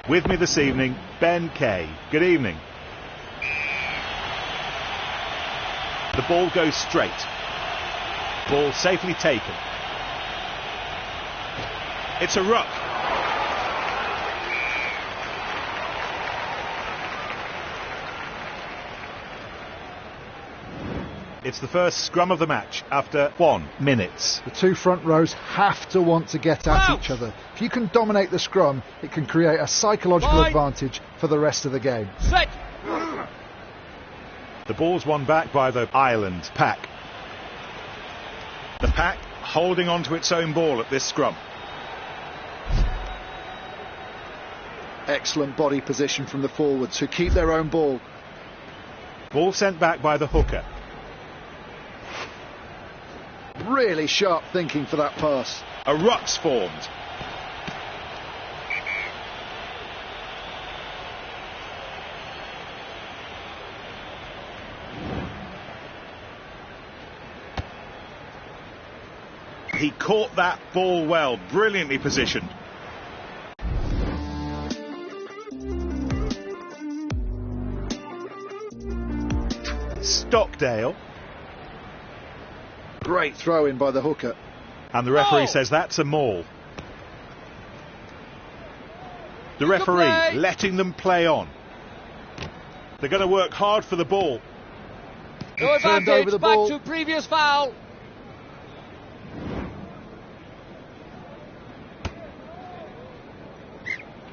With me this evening, Ben Kay. Good evening. The ball goes straight. Ball safely taken. It's a ruck. It's the first scrum of the match after 1 minute. The two front rows have to want to get at each other. If you can dominate the scrum, it can create a psychological advantage for the rest of the game. Set. The ball's won back by the Ireland pack. The pack holding on to its own ball at this scrum. Excellent body position from the forwards who keep their own ball. Ball sent back by the hooker. Really sharp thinking for that pass. A ruck's formed. He caught that ball well, brilliantly positioned. Stockdale. Great throw in by the hooker. And the referee says that's a maul. The referee letting them play on. They're going to work hard for the ball. No turned advantage, over the back ball. to previous foul.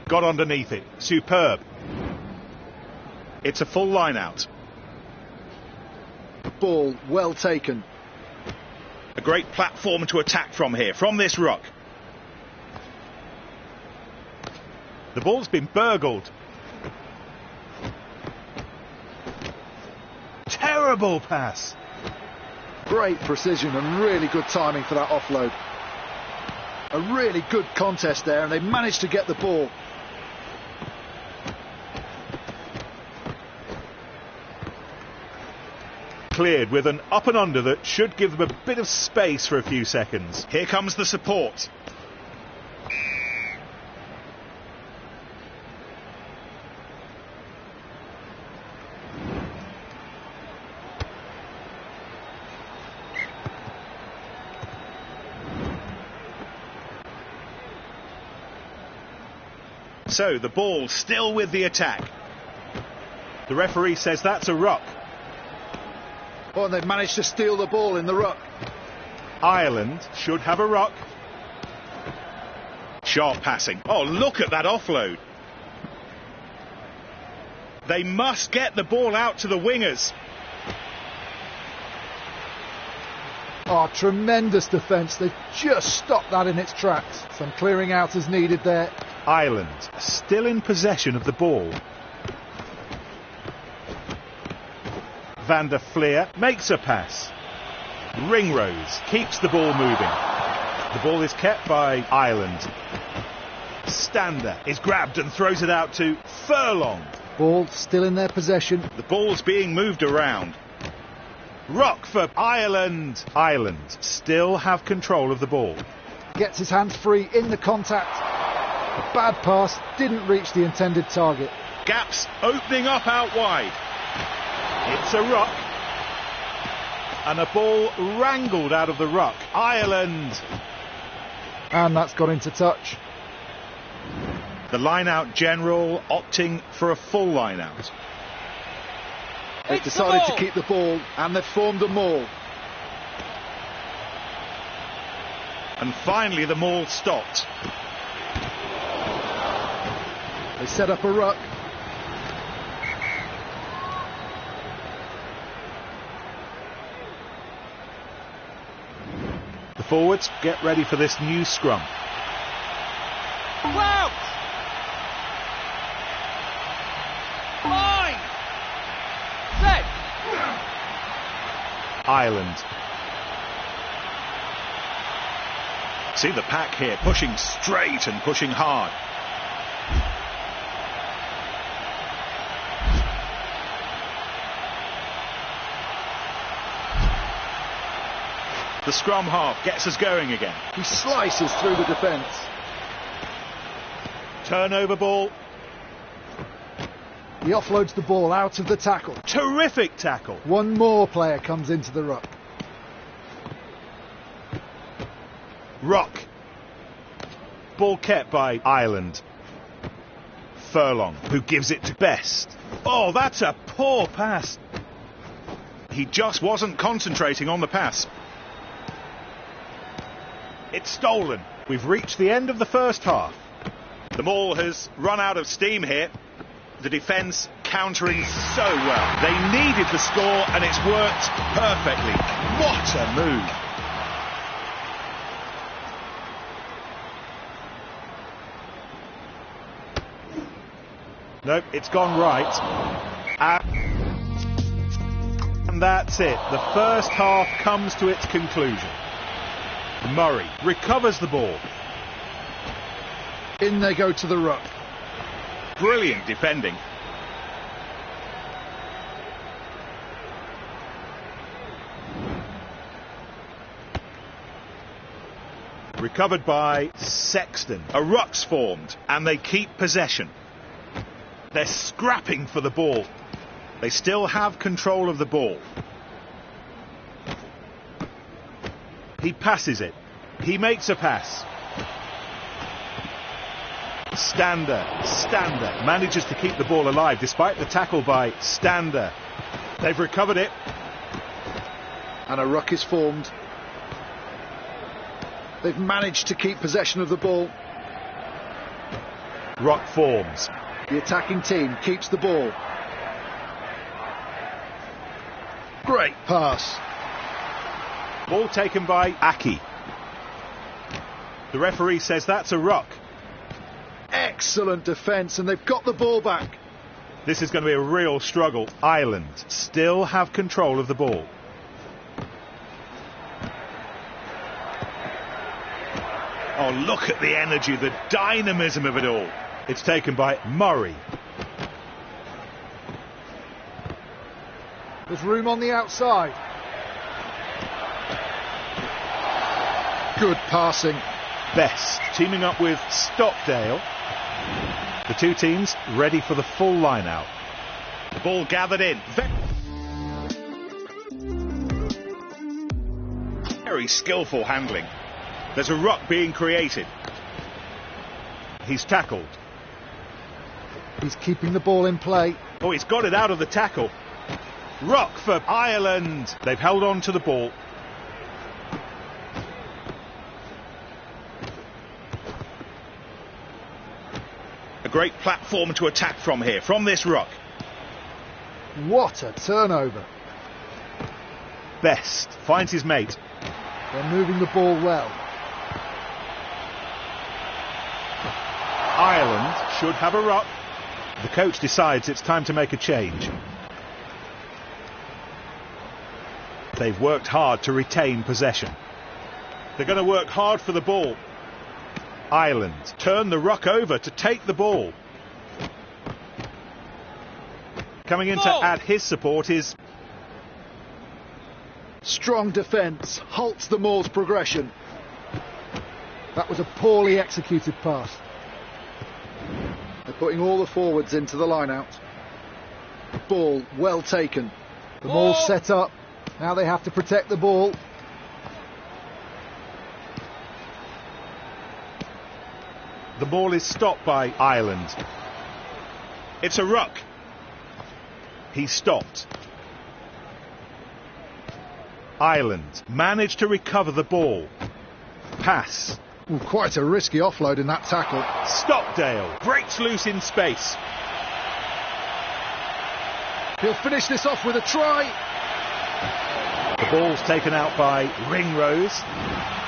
Got underneath it. Superb. It's a full line out. Ball well taken. A great platform to attack from here, from this ruck. The ball's been burgled. Terrible pass. Great precision and really good timing for that offload. A really good contest there, and they managed to get the ball. Cleared with an up and under that should give them a bit of space for a few seconds. Here comes the support. So the ball still with the attack. The referee says that's a ruck. Oh, and they've managed to steal the ball in the ruck. Ireland should have a ruck. Sharp passing. Oh, look at that offload. They must get the ball out to the wingers. Oh, tremendous defence. They've just stopped that in its tracks. Some clearing out is needed there. Ireland still in possession of the ball. Van der Fleer makes a pass. Ringrose keeps the ball moving. The ball is kept by Ireland. Stander is grabbed and throws it out to Furlong. Ball still in their possession. The ball's being moved around. Ruck for Ireland. Ireland still have control of the ball. Gets his hands free in the contact. A bad pass, didn't reach the intended target. Gaps opening up out wide. It's a ruck. And a ball wrangled out of the ruck. Ireland. And that's got into touch. The line-out general opting for a full line-out. They've decided to keep the ball and they've formed a maul. And finally the maul stopped. They set up a ruck. The forwards get ready for this new scrum. Out. Line. Set. Ireland. See the pack here pushing straight and pushing hard. The scrum half gets us going again. He slices through the defence. Turnover ball. He offloads the ball out of the tackle. Terrific tackle. One more player comes into the ruck. Rock. Ball kept by Ireland. Furlong, who gives it to Best. Oh, that's a poor pass. He just wasn't concentrating on the pass. It's stolen. We've reached the end of the first half. The ball has run out of steam here. The defence countering so well. They needed the score and it's worked perfectly. What a move. Nope, it's gone right. And that's it. The first half comes to its conclusion. Murray recovers the ball. In they go to the ruck. Brilliant defending. Recovered by Sexton. A ruck's formed and they keep possession. They're scrapping for the ball. They still have control of the ball. He passes it. He makes a pass. Stander manages to keep the ball alive despite the tackle by Stander. They've recovered it. And a ruck is formed. They've managed to keep possession of the ball. Ruck forms. The attacking team keeps the ball. Great pass. Ball taken by Aki. The referee says that's a ruck. Excellent defence, and they've got the ball back. This is going to be a real struggle. Ireland still have control of the ball. Oh, look at the energy, the dynamism of it all. It's taken by Murray. There's room on the outside. Good passing. Best teaming up with Stockdale. The two teams ready for the full line out. The ball gathered in. Very skillful handling. There's a ruck being created. He's tackled. He's keeping the ball in play. Oh, he's got it out of the tackle. Ruck for Ireland. They've held on to the ball. A great platform to attack from here, from this ruck. What a turnover. Best finds his mate. They're moving the ball well. Ireland should have a ruck. The coach decides it's time to make a change. They've worked hard to retain possession. They're going to work hard for the ball. Ireland turn the ruck over to take the ball. Coming in to add his support is... Strong defence halts the Moors' progression. That was a poorly executed pass. They're putting all the forwards into the line-out. Ball well taken. The Moors set up. Now they have to protect the ball. The ball is stopped by Ireland. It's a ruck. He's stopped. Ireland managed to recover the ball. Pass. Ooh, quite a risky offload in that tackle. Stockdale breaks loose in space. He'll finish this off with a try. The ball's taken out by Ringrose.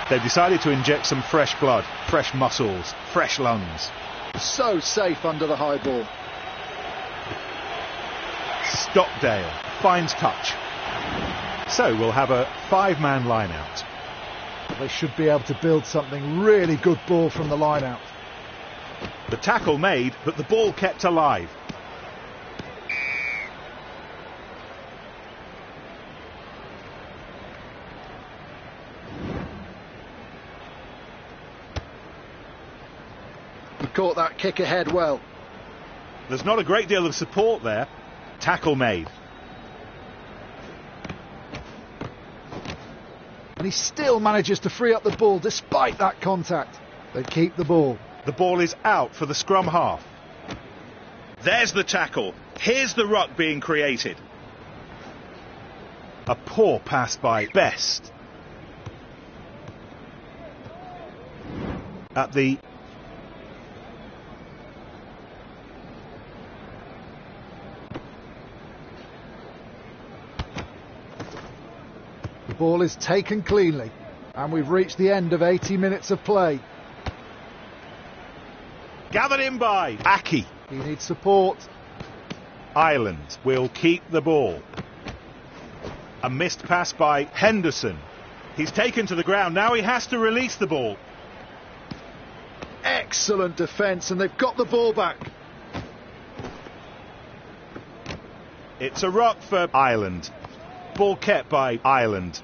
They've decided to inject some fresh blood, fresh muscles, fresh lungs. So safe under the high ball. Stockdale finds touch. So we'll have a five-man line-out. They should be able to build something. Really good ball from the line-out. The tackle made, but the ball kept alive. He caught that kick ahead well. There's not a great deal of support there. Tackle made. And he still manages to free up the ball despite that contact. They keep the ball. The ball is out for the scrum half. There's the tackle. Here's the ruck being created. A poor pass by Best. At the... The ball is taken cleanly, and we've reached the end of 80 minutes of play. Gathered in by Aki. He needs support. Ireland will keep the ball. A missed pass by Henderson. He's taken to the ground. Now he has to release the ball. Excellent defence, and they've got the ball back. It's a ruck for Ireland. Ball kept by Ireland.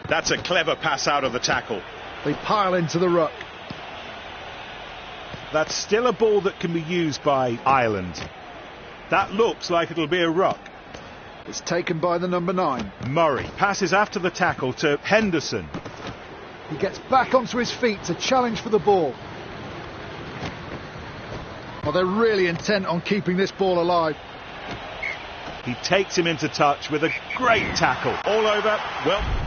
That's a clever pass out of the tackle. They pile into the ruck. That's still a ball that can be used by Ireland. That looks like it'll be a ruck. It's taken by the number 9. Murray passes after the tackle to Henderson. He gets back onto his feet to challenge for the ball. Well, they're really intent on keeping this ball alive. He takes him into touch with a great tackle. All over. Well...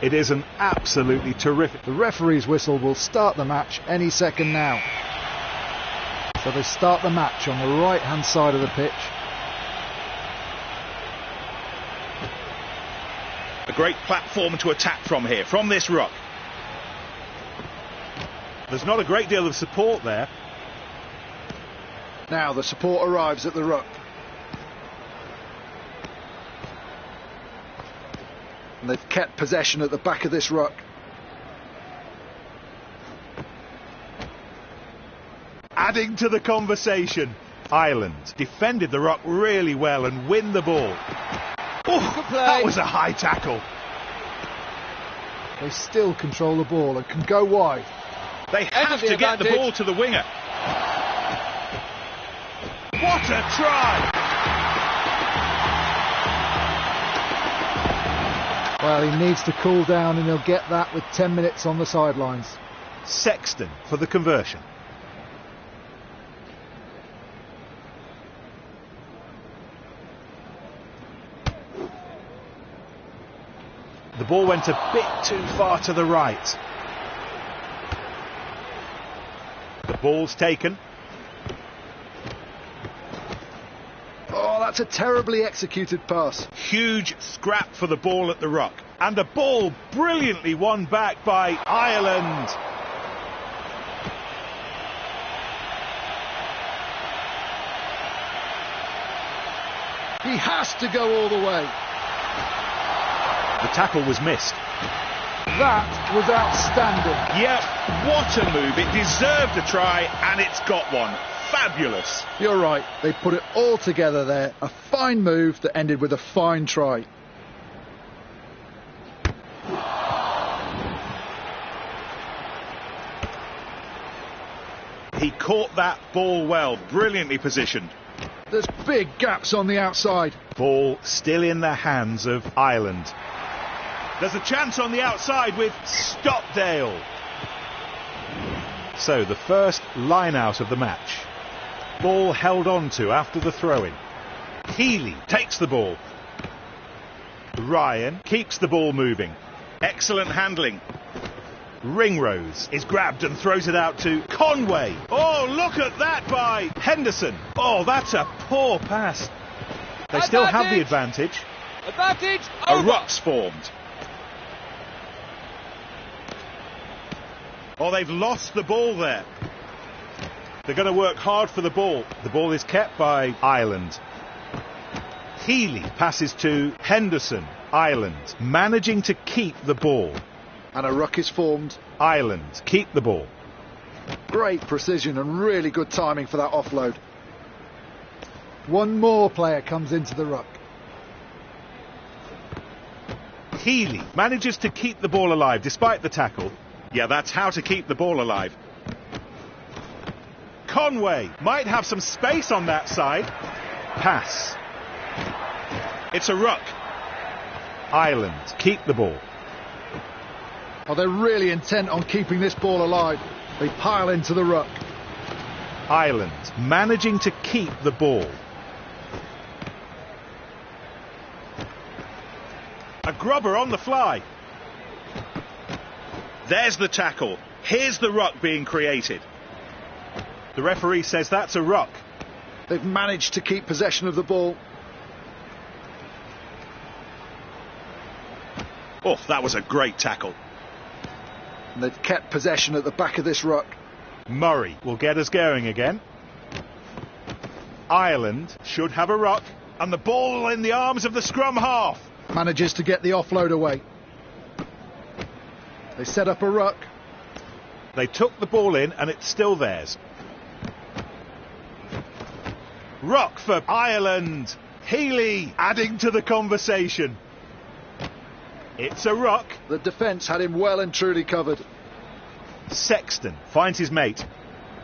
It is an absolutely terrific... The referee's whistle will start the match any second now. So they start the match on the right-hand side of the pitch. A great platform to attack from here, from this ruck. There's not a great deal of support there. Now the support arrives at the ruck. And they've kept possession at the back of this ruck. Adding to the conversation, Ireland defended the ruck really well and win the ball. Oh, play. that was a high tackle. They still control the ball and can go wide. They have to get the ball to the winger. What a try! Well, he needs to cool down, and he'll get that with 10 minutes on the sidelines. Sexton for the conversion. The ball went a bit too far to the right. The ball's taken. Oh, that's a terribly executed pass. Huge scrap for the ball at the ruck. And the ball brilliantly won back by Ireland. He has to go all the way. The tackle was missed. That was outstanding. Yep, what a move. It deserved a try, and it's got one. Fabulous. You're right. They put it all together there. A fine move that ended with a fine try. He caught that ball well, brilliantly positioned. There's big gaps on the outside. Ball still in the hands of Ireland. There's a chance on the outside with Stockdale. So the first line out of the match. Ball held on to after the throw-in. Healy takes the ball. Ryan keeps the ball moving. Excellent handling. Ringrose is grabbed and throws it out to Conway. Oh, look at that by Henderson. Oh, that's a poor pass. They still have the advantage. Advantage. A ruck's formed. Oh, they've lost the ball there. They're going to work hard for the ball. The ball is kept by Ireland. Healy passes to Henderson. Ireland managing to keep the ball. And a ruck is formed. Ireland keep the ball. Great precision and really good timing for that offload. One more player comes into the ruck. Healy manages to keep the ball alive despite the tackle. Yeah, that's how to keep the ball alive. Conway might have some space on that side. Pass. It's a ruck. Ireland keep the ball. Oh, they're really intent on keeping this ball alive. They pile into the ruck. Ireland managing to keep the ball. A grubber on the fly. There's the tackle. Here's the ruck being created. The referee says that's a ruck. They've managed to keep possession of the ball. Oh, that was a great tackle. And they've kept possession at the back of this ruck. Murray will get us going again. Ireland should have a ruck. And the ball in the arms of the scrum half. Manages to get the offload away. They set up a ruck. They took the ball in and it's still theirs. Ruck for Ireland. Healy adding to the conversation. It's a ruck. The defence had him well and truly covered. Sexton finds his mate.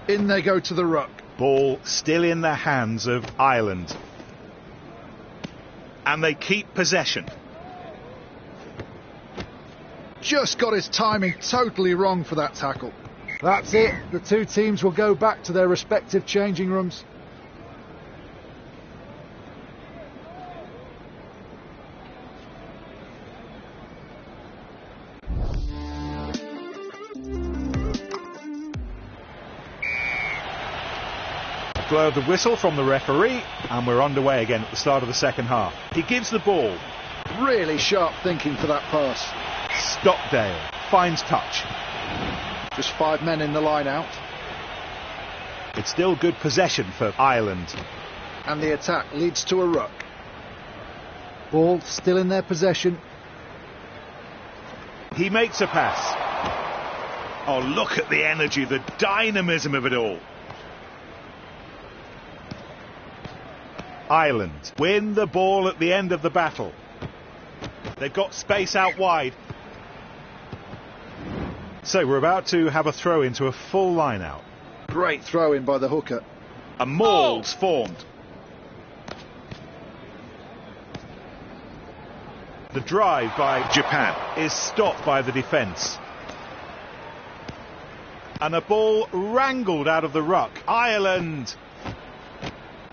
In they go to the ruck. Ball still in the hands of Ireland. And they keep possession. Just got his timing totally wrong for that tackle. That's it. The two teams will go back to their respective changing rooms. Blow of the whistle from the referee, and we're underway again at the start of the second half. He gives the ball. Really sharp thinking for that pass. Stockdale finds touch. Just 5 men in the line out. It's still good possession for Ireland. And the attack leads to a ruck. Ball still in their possession. He makes a pass. Oh, look at the energy, the dynamism of it all. Ireland win the ball at the end of the battle. They've got space out wide. So we're about to have a throw into a full line out. Great throw in by the hooker. A maul's formed. The drive by Japan is stopped by the defence. And a ball wrangled out of the ruck. Ireland.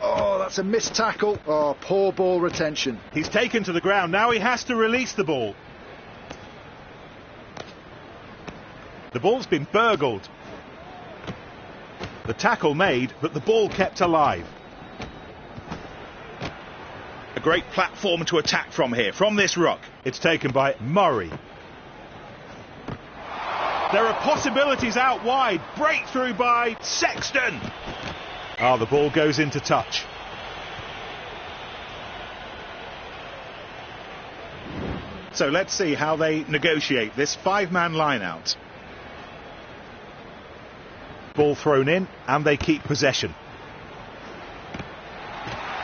Oh, that's a missed tackle. Oh, poor ball retention. He's taken to the ground. Now he has to release the ball. The ball's been burgled. The tackle made, but the ball kept alive. A great platform to attack from here, from this ruck. It's taken by Murray. There are possibilities out wide. Breakthrough by Sexton. Ah, the ball goes into touch. So let's see how they negotiate this five-man line-out. Ball thrown in, and they keep possession.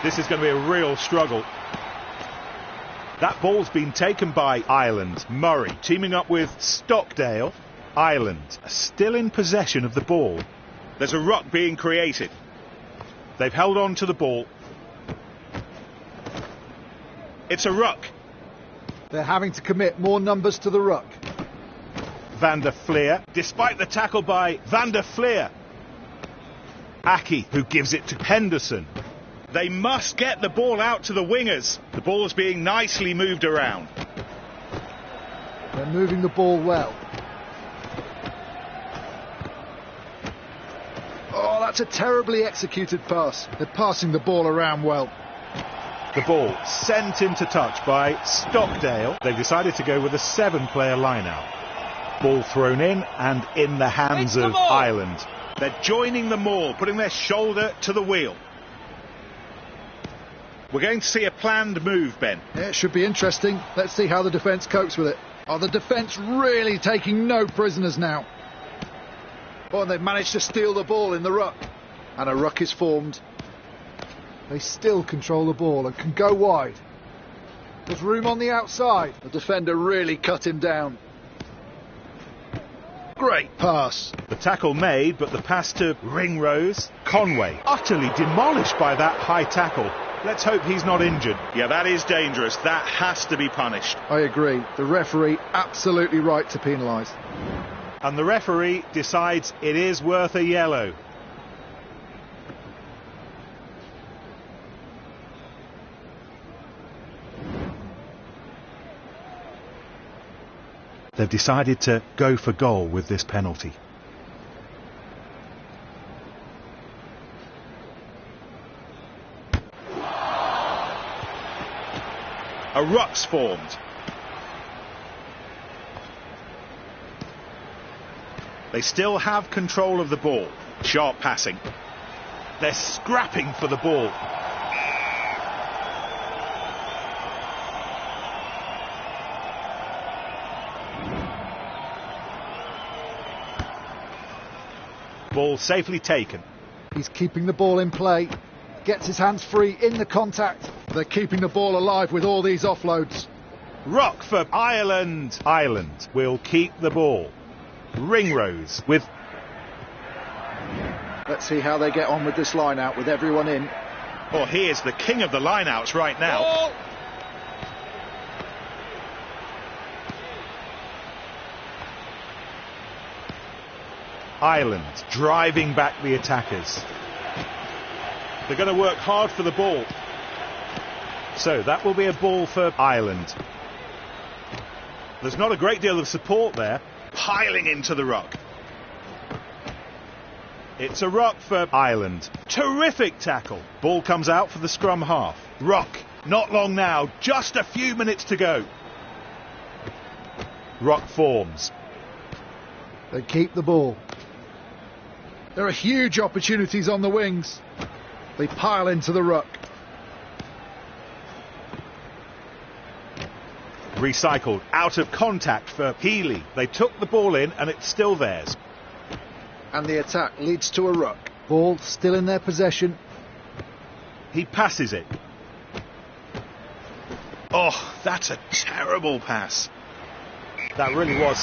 This is going to be a real struggle. That ball's been taken by Ireland. Murray teaming up with Stockdale. Ireland are still in possession of the ball. There's a ruck being created. They've held on to the ball. It's a ruck. They're having to commit more numbers to the ruck. Van der Fleer, despite the tackle by Van der Fleer. Aki, who gives it to Henderson. They must get the ball out to the wingers. The ball's being nicely moved around. They're moving the ball well. Oh, that's a terribly executed pass. They're passing the ball around well. The ball sent into touch by Stockdale. They've decided to go with a 7-player line-out. Ball thrown in and in the hands of Ireland. They're joining the maul, putting their shoulder to the wheel. We're going to see a planned move, Ben. Yeah, it should be interesting. Let's see how the defence copes with it. Oh, the defence really taking no prisoners now. Oh, and they've managed to steal the ball in the ruck. And a ruck is formed. They still control the ball and can go wide. There's room on the outside. The defender really cut him down. Great pass. The tackle made, but the pass to Ringrose. Conway utterly demolished by that high tackle. Let's hope he's not injured. Yeah, that is dangerous. That has to be punished. I agree. The referee absolutely right to penalise. And the referee decides it is worth a yellow. They've decided to go for goal with this penalty. A ruck's formed. They still have control of the ball. Sharp passing. They're scrapping for the ball. Ball safely taken. He's keeping the ball in play. Gets his hands free in the contact. They're keeping the ball alive with all these offloads. Ruck for Ireland. Ireland will keep the ball. Ringrose with... Let's see how they get on with this line-out with everyone in. Oh, he is the king of the line-outs right now. Ball. Ireland driving back the attackers. They're going to work hard for the ball. So that will be a ball for Ireland. There's not a great deal of support there. Piling into the ruck. It's a ruck for Ireland. Terrific tackle. Ball comes out for the scrum half. Ruck. Not long now. Just a few minutes to go. Ruck forms. They keep the ball. There are huge opportunities on the wings. They pile into the ruck. Recycled out of contact for Healy. They took the ball in and it's still theirs. And the attack leads to a ruck. Ball still in their possession. He passes it. Oh, that's a terrible pass. That really was.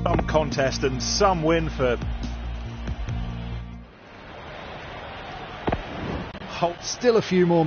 Some contest and some win for Holt. Still a few more.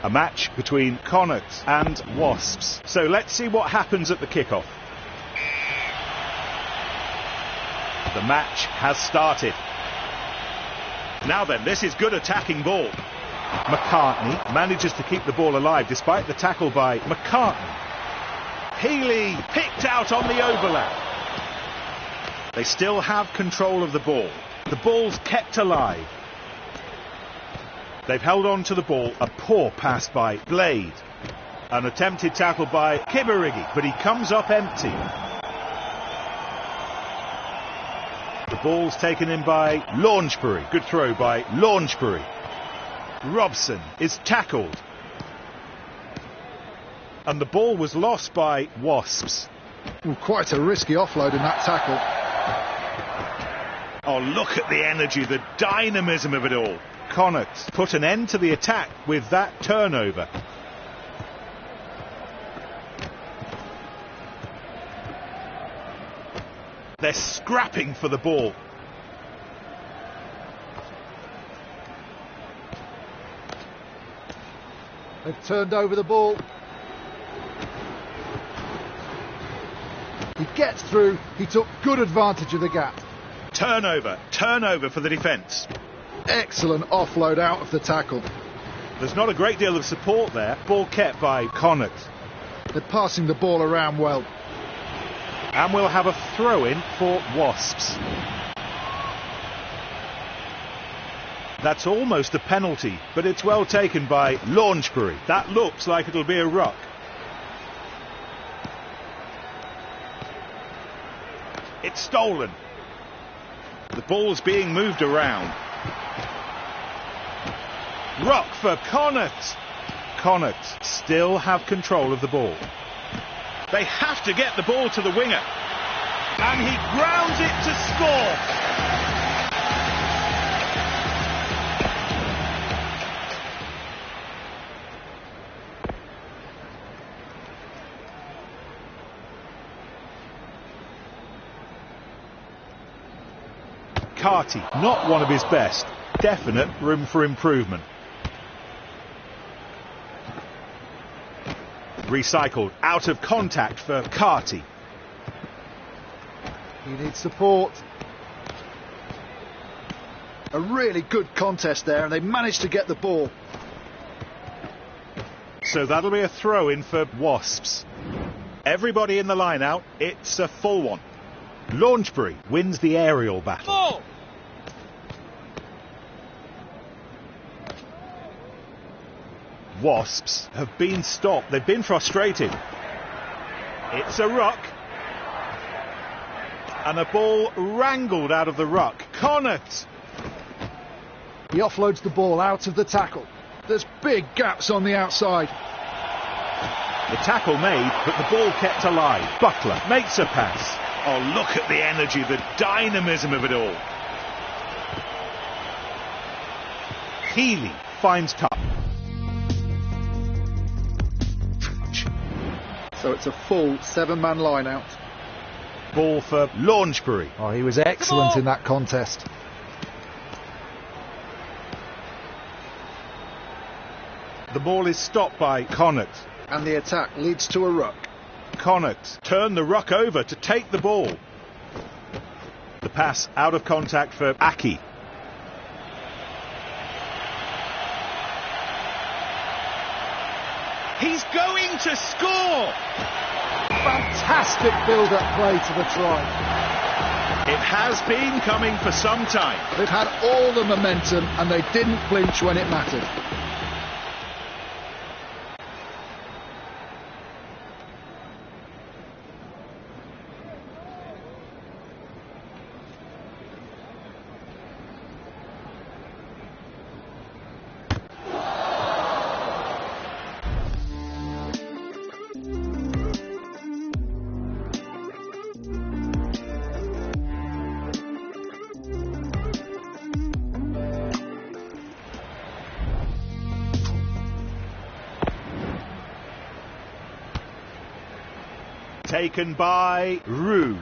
A match between Connacht and Wasps. So let's see what happens at the kickoff. The match has started. Now then, this is good attacking ball. McCartney manages to keep the ball alive despite the tackle by McCartney. Healy picked out on the overlap. They still have control of the ball. The ball's kept alive. They've held on to the ball. A poor pass by Blade. An attempted tackle by Kibarigi, but he comes up empty. The ball's taken in by Launchbury. Good throw by Launchbury. Robson is tackled. And the ball was lost by Wasps. Well, quite a risky offload in that tackle. Oh, look at the energy, the dynamism of it all. Connacht put an end to the attack with that turnover. They're scrapping for the ball. They've turned over the ball. He gets through. He took good advantage of the gap. Turnover for the defence. Excellent offload out of the tackle. There's not a great deal of support there. Ball kept by Connacht. They're passing the ball around well. And we'll have a throw-in for Wasps. That's almost a penalty, but it's well taken by Launchbury. That looks like it'll be a ruck. It's stolen. The ball's being moved around. Ruck for Connacht. Connacht still have control of the ball. They have to get the ball to the winger. And he grounds it to score. Carty, not one of his best. Definite room for improvement. Recycled, out of contact for Carty. He needs support. A really good contest there, and they managed to get the ball. So that'll be a throw-in for Wasps. Everybody in the line out, it's a full one. Launchbury wins the aerial battle. Ball. Wasps have been stopped. They've been frustrated. It's a ruck. And a ball wrangled out of the ruck. Connacht. He offloads the ball out of the tackle. There's big gaps on the outside. The tackle made, but the ball kept alive. Butler makes a pass. Oh, look at the energy, the dynamism of it all. Healy finds Cup. So it's a full 7-man line out. Ball for Launchbury. Oh, he was excellent in that contest. The ball is stopped by Connacht. And the attack leads to a ruck. Connacht turn the ruck over to take the ball. The pass out of contact for Aki. He's going to score! Fantastic build-up play to the try. It has been coming for some time. They've had all the momentum and they didn't flinch when it mattered. Taken by Roux.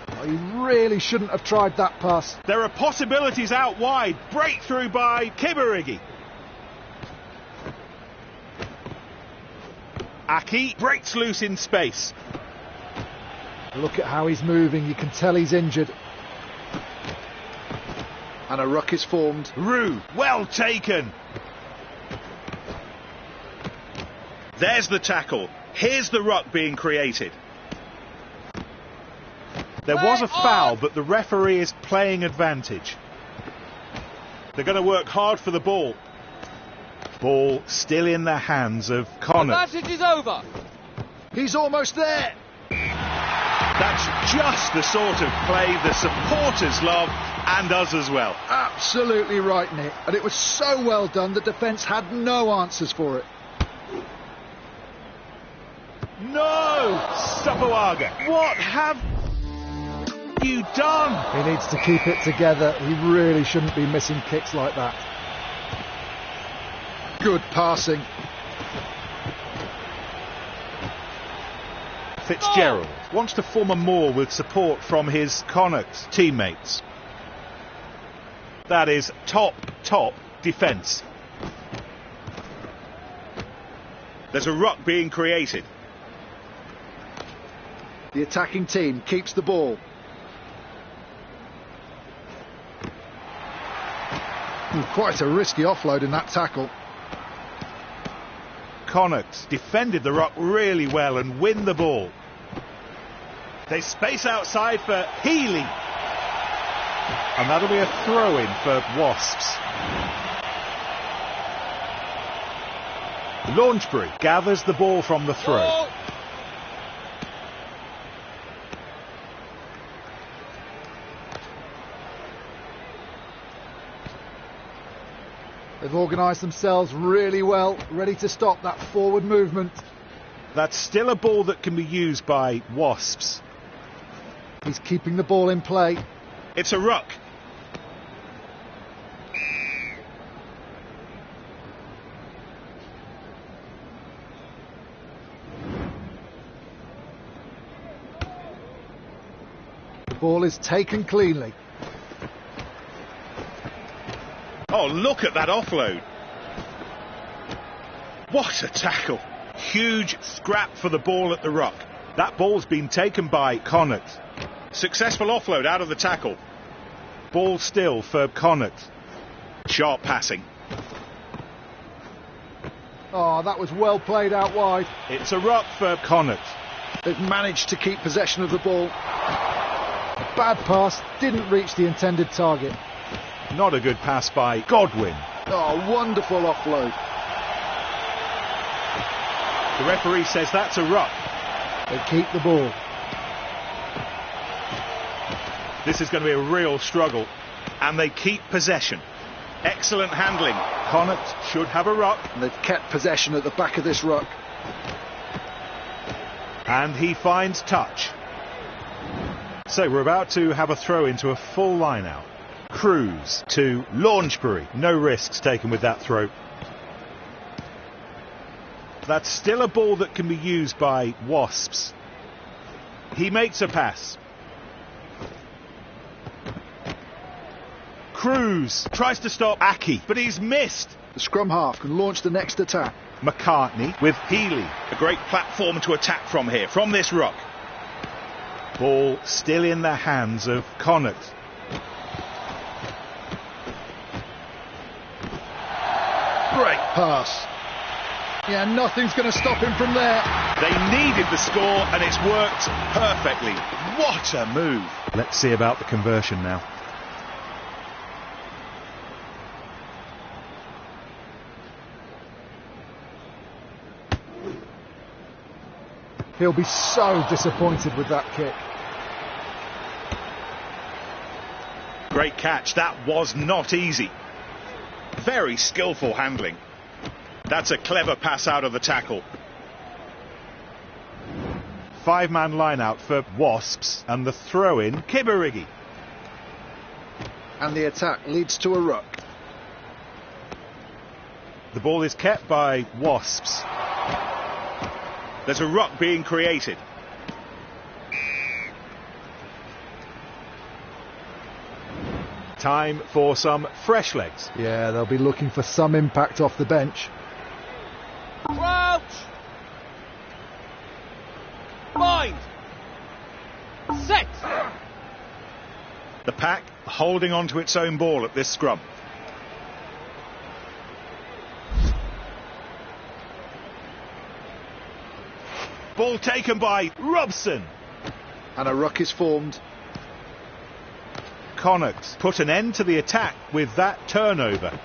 Oh, he really shouldn't have tried that pass. There are possibilities out wide. Breakthrough by Kibarigi. Aki breaks loose in space. Look at how he's moving. You can tell he's injured. And a ruck is formed. Roux, well taken. There's the tackle. Here's the ruck being created. There was a foul, but the referee is playing advantage. They're going to work hard for the ball. Ball still in the hands of Connacht. Advantage is over. He's almost there. That's just the sort of play the supporters love, and us as well. Absolutely right, Nick. And it was so well done, the defence had no answers for it. No! Sapoaga, what have you done? He needs to keep it together. He really shouldn't be missing kicks like that. Good passing. Fitzgerald wants to form a more with support from his Connacht teammates. That is top defence. There's a ruck being created. The attacking team keeps the ball. Quite a risky offload in that tackle. Connacht defended the ruck really well and win the ball. They space outside for Healy. And that'll be a throw-in for Wasps. Launchbury gathers the ball from the throw. Ball. They've organised themselves really well, ready to stop that forward movement. That's still a ball that can be used by Wasps. He's keeping the ball in play. It's a ruck. The ball is taken cleanly. Oh, look at that offload. What a tackle. Huge scrap for the ball at the ruck. That ball's been taken by Connacht. Successful offload out of the tackle. Ball still for Connacht. Sharp passing. Oh, that was well played out wide. It's a ruck for Connacht. They've managed to keep possession of the ball. A bad pass, didn't reach the intended target. Not a good pass by Godwin. Oh, wonderful offload. The referee says that's a ruck. They keep the ball. This is going to be a real struggle. And they keep possession. Excellent handling. Connacht should have a ruck. And they've kept possession at the back of this ruck. And he finds touch. So we're about to have a throw into a full line out. Cruz to Launchbury. No risks taken with that throw. That's still a ball that can be used by Wasps. He makes a pass. Cruz tries to stop Aki, but he's missed. The scrum half can launch the next attack. McCartney with Healy. A great platform to attack from here, from this ruck. Ball still in the hands of Connacht. Great pass. Yeah, nothing's going to stop him from there. They needed the score and it's worked perfectly. What a move. Let's see about the conversion now. He'll be so disappointed with that kick. Great catch. That was not easy. Very skillful handling. That's a clever pass out of the tackle. Five-man line-out for Wasps and the throw-in, Kibarigi. And the attack leads to a ruck. The ball is kept by Wasps. There's a ruck being created. Time for some fresh legs. Yeah, they'll be looking for some impact off the bench. Crouch! Mind! Set! The pack holding on to its own ball at this scrum. Ball taken by Robson. And a ruck is formed. Connacht put an end to the attack with that turnover.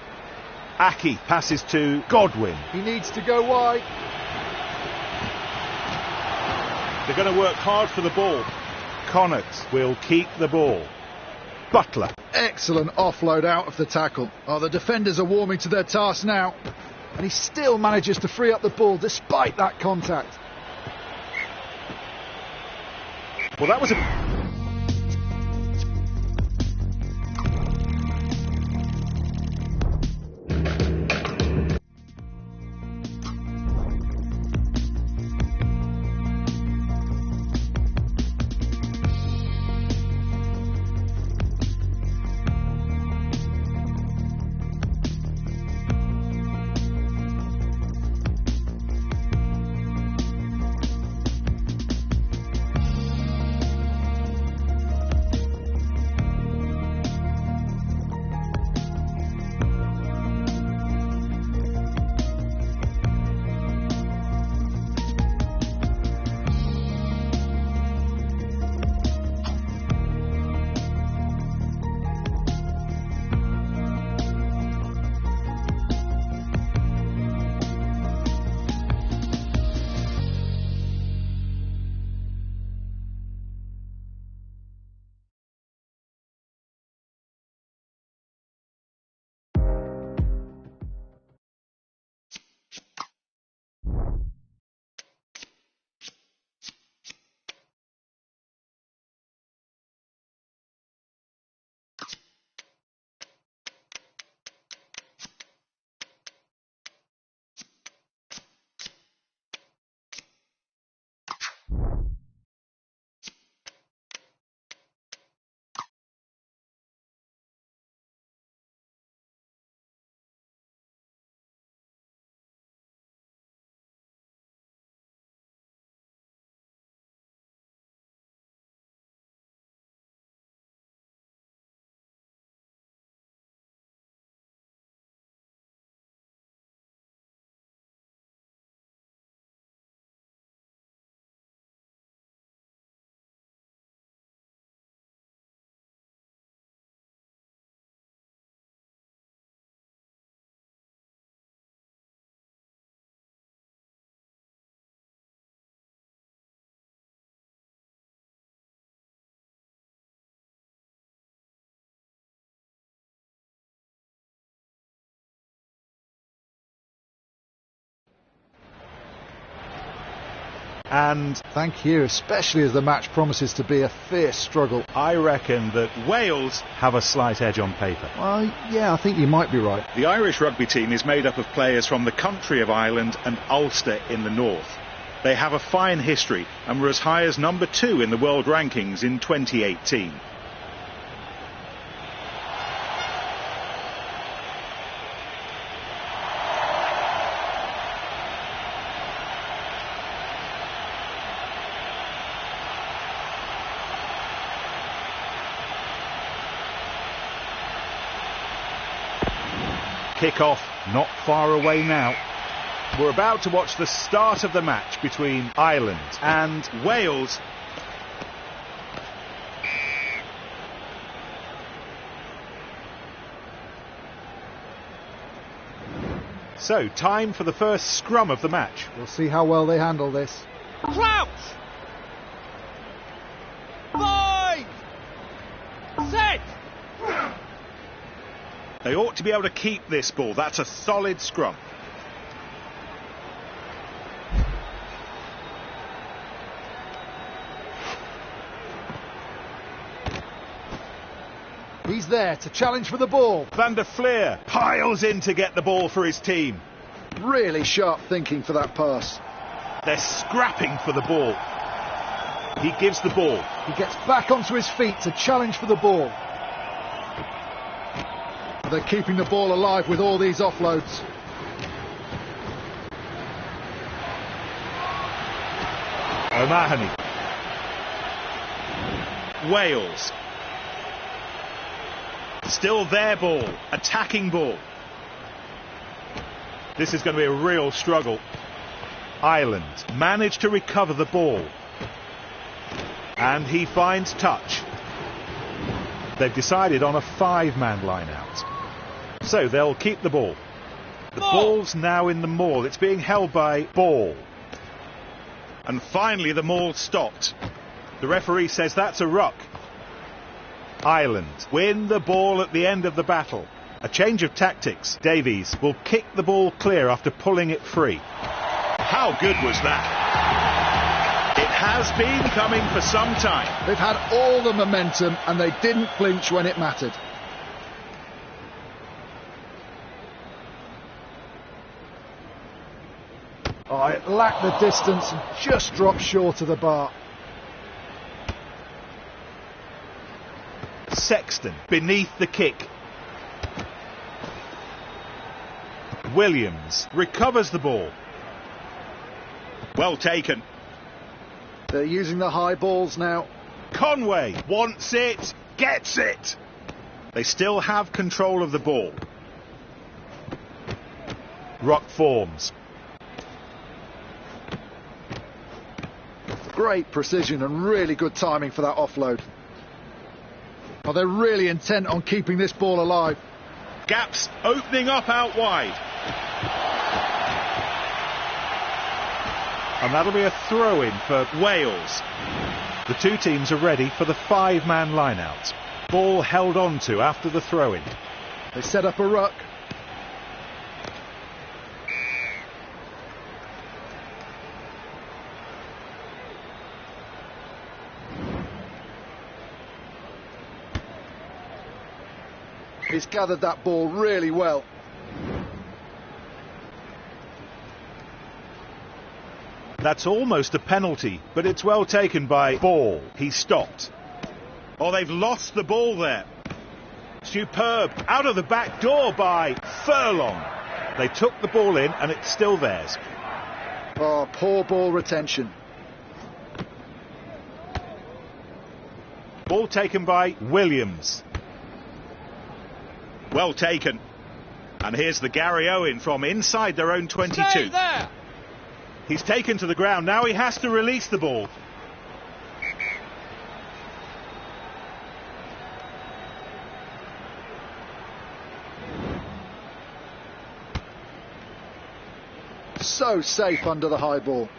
Aki passes to Godwin. He needs to go wide. They're going to work hard for the ball. Connacht will keep the ball. Butler. Excellent offload out of the tackle. Oh, the defenders are warming to their task now. And he still manages to free up the ball despite that contact. Well, that was a... And Thank you, especially as the match promises to be a fierce struggle. I reckon that Wales have a slight edge on paper. Well, yeah, I think you might be right. The Irish rugby team is made up of players from the country of Ireland and Ulster in the north. They have a fine history and were as high as number 2 in the world rankings in 2018. Kick-off not far away now. We're about to watch the start of the match between Ireland and Wales. So, time for the first scrum of the match. We'll see how well they handle this. Crouch! 5! Set! They ought to be able to keep this ball. That's a solid scrum. He's there to challenge for the ball. Van der Fleer piles in to get the ball for his team. Really sharp thinking for that pass. They're scrapping for the ball. He gives the ball. He gets back onto his feet to challenge for the ball. They're keeping the ball alive with all these offloads. O'Mahony. Wales. Still their ball. Attacking ball. This is going to be a real struggle. Ireland managed to recover the ball. And he finds touch. They've decided on a 5-man line out. So they'll keep the ball. The ball's now in the maul. It's being held by Ball. And finally the maul stopped. The referee says that's a ruck. Ireland win the ball at the end of the battle. A change of tactics. Davies will kick the ball clear after pulling it free. How good was that? It has been coming for some time. They've had all the momentum and they didn't flinch when it mattered. Oh, it lacked the distance and just dropped short of the bar. Sexton beneath the kick. Williams recovers the ball. Well taken. They're using the high balls now. Conway wants it, gets it. They still have control of the ball. Ruck forms. Great precision and really good timing for that offload. Oh, they're really intent on keeping this ball alive. Gaps opening up out wide. And that'll be a throw-in for Wales. The two teams are ready for the 5-man line-out. Ball held on to after the throw-in. They set up a ruck. He's gathered that ball really well. That's almost a penalty, but it's well taken by Ball. He stopped. Oh, they've lost the ball there. Superb. Out of the back door by Furlong. They took the ball in and it's still theirs. Oh, poor ball retention. Ball taken by Williams. Well taken. And here's the Gary Owen from inside their own 22. Stay there. He's taken to the ground. Now he has to release the ball. So safe under the high ball.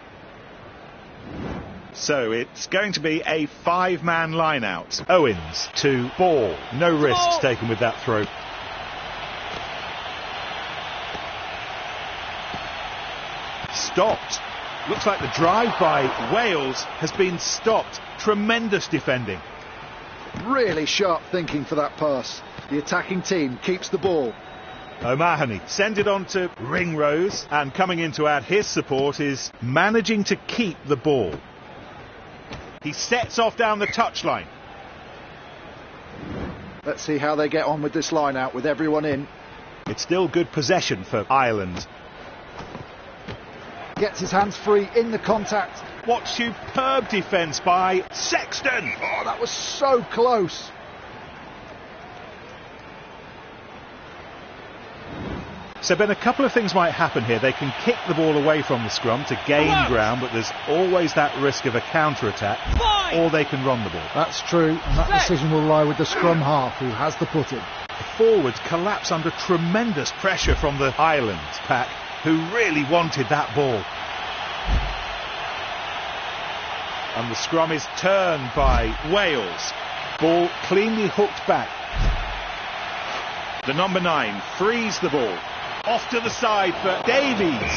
So it's going to be a 5-man line out. Owens to Ball. No risks taken with that throw. Stopped. Looks like the drive by Wales has been stopped. Tremendous defending. Really sharp thinking for that pass. The attacking team keeps the ball. O'Mahony sends it on to Ringrose, and coming in to add his support is managing to keep the ball. He sets off down the touchline. Let's see how they get on with this line out with everyone in. It's still good possession for Ireland. Gets his hands free in the contact. What superb defence by Sexton! Oh, that was so close. So Ben, a couple of things might happen here. They can kick the ball away from the scrum to gain ground, but there's always that risk of a counter-attack, or they can run the ball. That's true, and that decision will lie with the scrum half, who has the put-in. The forwards collapse under tremendous pressure from the Ireland pack, who really wanted that ball. And the scrum is turned by Wales. Ball cleanly hooked back. The number 9 frees the ball. Off to the side for Davies.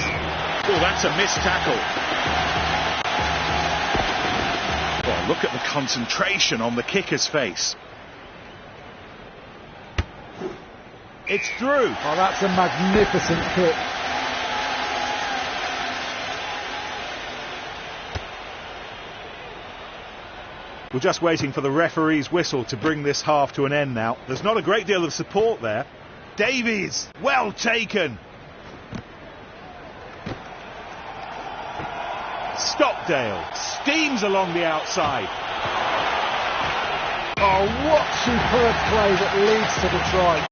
Oh, that's a missed tackle. Oh, look at the concentration on the kicker's face. It's through. Oh, that's a magnificent kick. We're just waiting for the referee's whistle to bring this half to an end now. There's not a great deal of support there. Davies, well taken. Stockdale steams along the outside. Oh, what superb play that leads to the try.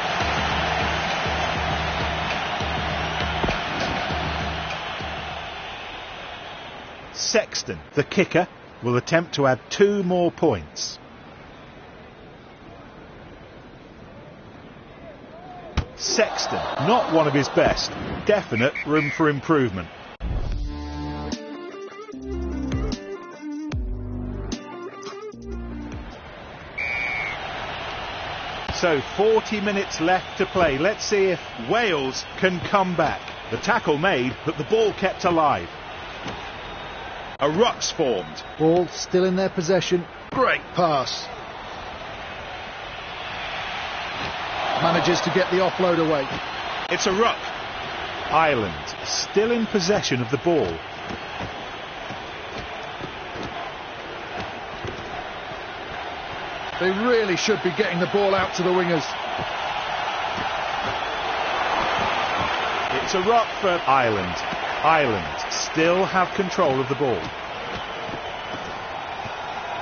Sexton, the kicker, will attempt to add 2 more points. Sexton, not one of his best. Definite room for improvement. So 40 minutes left to play. Let's see if Wales can come back. The tackle made, but the ball kept alive. A ruck's formed. Ball still in their possession. Great pass. Manages to get the offload away. It's a ruck. Ireland still in possession of the ball. They really should be getting the ball out to the wingers. It's a ruck for Ireland. Ireland still have control of the ball.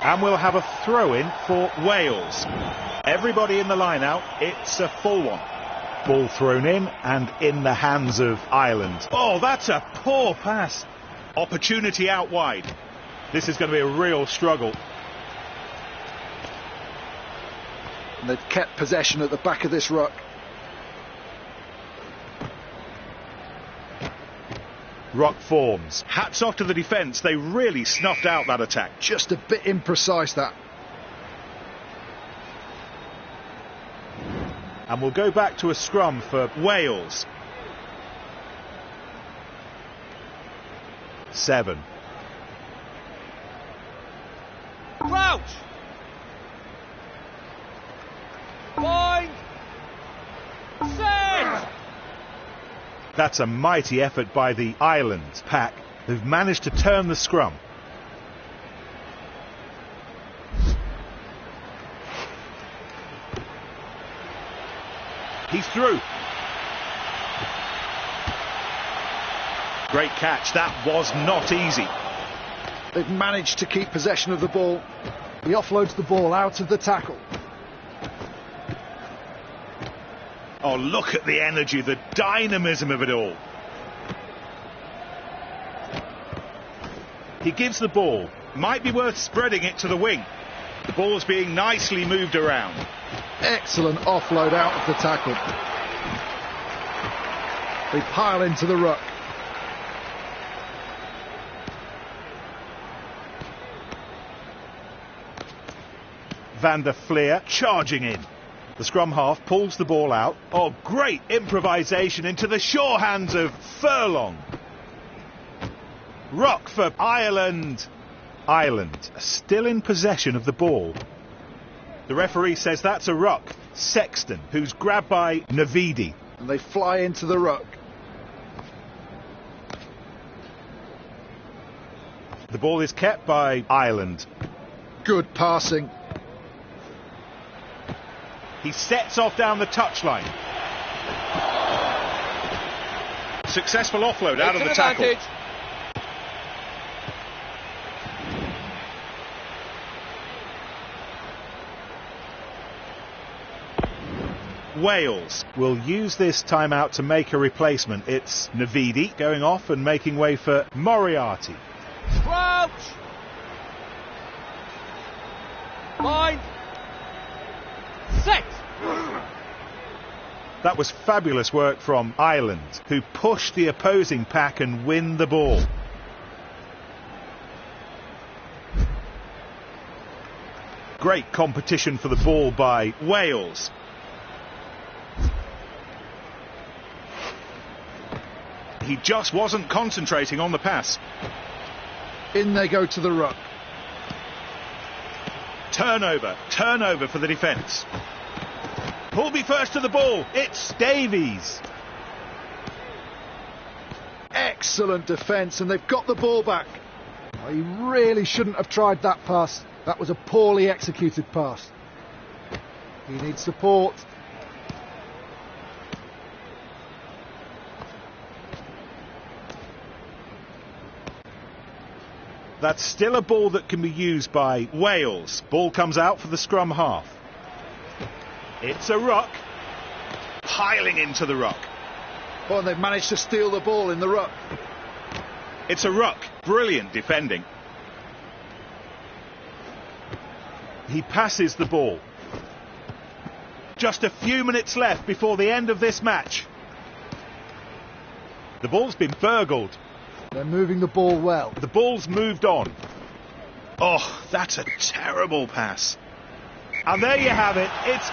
And we'll have a throw-in for Wales. Everybody in the line out, it's a full one. Ball thrown in and in the hands of Ireland. Oh, that's a poor pass. Opportunity out wide. This is going to be a real struggle. And they've kept possession at the back of this ruck. Ruck forms. Hats off to the defence. They really snuffed out that attack. Just a bit imprecise, that. And we'll go back to a scrum for Wales. 7. Crouch! Bind! Set! That's a mighty effort by the Ireland pack, who've managed to turn the scrum. He's through. Great catch. That was not easy. They've managed to keep possession of the ball. He offloads the ball out of the tackle. Oh, look at the energy, the dynamism of it all. He gives the ball. Might be worth spreading it to the wing. The ball's being nicely moved around. Excellent offload out of the tackle. They pile into the ruck. Van der Fleer charging in. The scrum half pulls the ball out. Oh, great improvisation into the sure hands of Furlong. Ruck for Ireland. Ireland are still in possession of the ball. The referee says that's a ruck. Sexton, who's grabbed by Navidi. And they fly into the ruck. The ball is kept by Ireland. Good passing. He sets off down the touchline. Successful offload out of the tackle. Wales will use this timeout to make a replacement. It's Navidi going off and making way for Moriarty. Crouch! Bind! Set! That was fabulous work from Ireland, who pushed the opposing pack and win the ball. Great competition for the ball by Wales. He just wasn't concentrating on the pass. In they go to the ruck. Turnover for the defence. Who'll be first to the ball? It's Davies. Excellent defence, and they've got the ball back. Oh, he really shouldn't have tried that pass. That was a poorly executed pass. He needs support. That's still a ball that can be used by Wales. Ball comes out for the scrum half. It's a ruck. Piling into the ruck. Oh, and they've managed to steal the ball in the ruck. It's a ruck. Brilliant defending. He passes the ball. Just a few minutes left before the end of this match. The ball's been burgled. They're moving the ball well. The ball's moved on. Oh, that's a terrible pass. And there you have it. It's